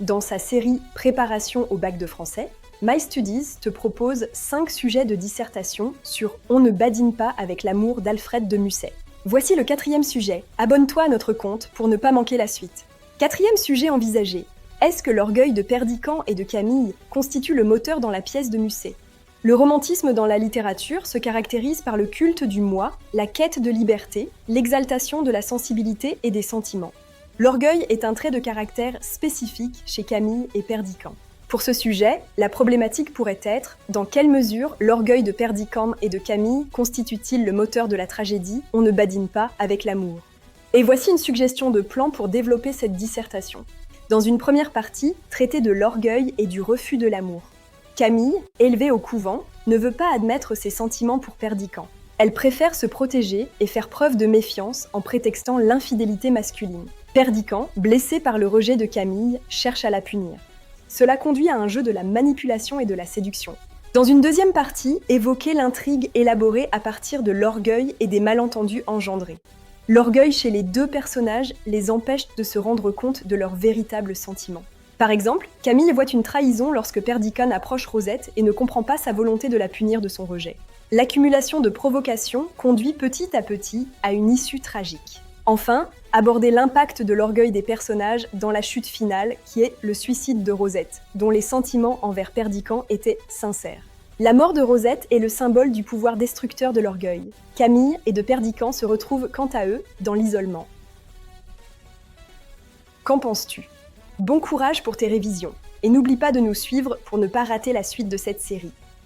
Dans sa série Préparation au bac de français, MyStudies te propose 5 sujets de dissertation sur On ne badine pas avec l'amour d'Alfred de Musset. Voici le 4e sujet. Abonne-toi à notre compte pour ne pas manquer la suite. 4e sujet envisagé. Est-ce que l'orgueil de Perdiccas et de Camille constitue le moteur dans la pièce de Musset ? Le romantisme dans la littérature se caractérise par le culte du moi, la quête de liberté, l'exaltation de la sensibilité et des sentiments. L'orgueil est un trait de caractère spécifique chez Camille et Perdiccas. Pour ce sujet, la problématique pourrait être dans quelle mesure l'orgueil de Perdiccas et de Camille constitue-t-il le moteur de la tragédie On ne badine pas avec l'amour ? Et voici une suggestion de plan pour développer cette dissertation. Dans une première partie, traiter de l'orgueil et du refus de l'amour. Camille, élevée au couvent, ne veut pas admettre ses sentiments pour Perdiccas. Elle préfère se protéger et faire preuve de méfiance en prétextant l'infidélité masculine. Perdiccas, blessé par le rejet de Camille, cherche à la punir. Cela conduit à un jeu de la manipulation et de la séduction. Dans une deuxième partie, évoquer l'intrigue élaborée à partir de l'orgueil et des malentendus engendrés. L'orgueil chez les deux personnages les empêche de se rendre compte de leurs véritables sentiments. Par exemple, Camille voit une trahison lorsque Perdiccas approche Rosette et ne comprend pas sa volonté de la punir de son rejet. L'accumulation de provocations conduit petit à petit à une issue tragique. Enfin, aborder l'impact de l'orgueil des personnages dans la chute finale, qui est le suicide de Rosette, dont les sentiments envers Perdiccas étaient sincères. La mort de Rosette est le symbole du pouvoir destructeur de l'orgueil. Camille et de Perdiccas se retrouvent quant à eux dans l'isolement. Qu'en penses-tu ? Bon courage pour tes révisions, et n'oublie pas de nous suivre pour ne pas rater la suite de cette série.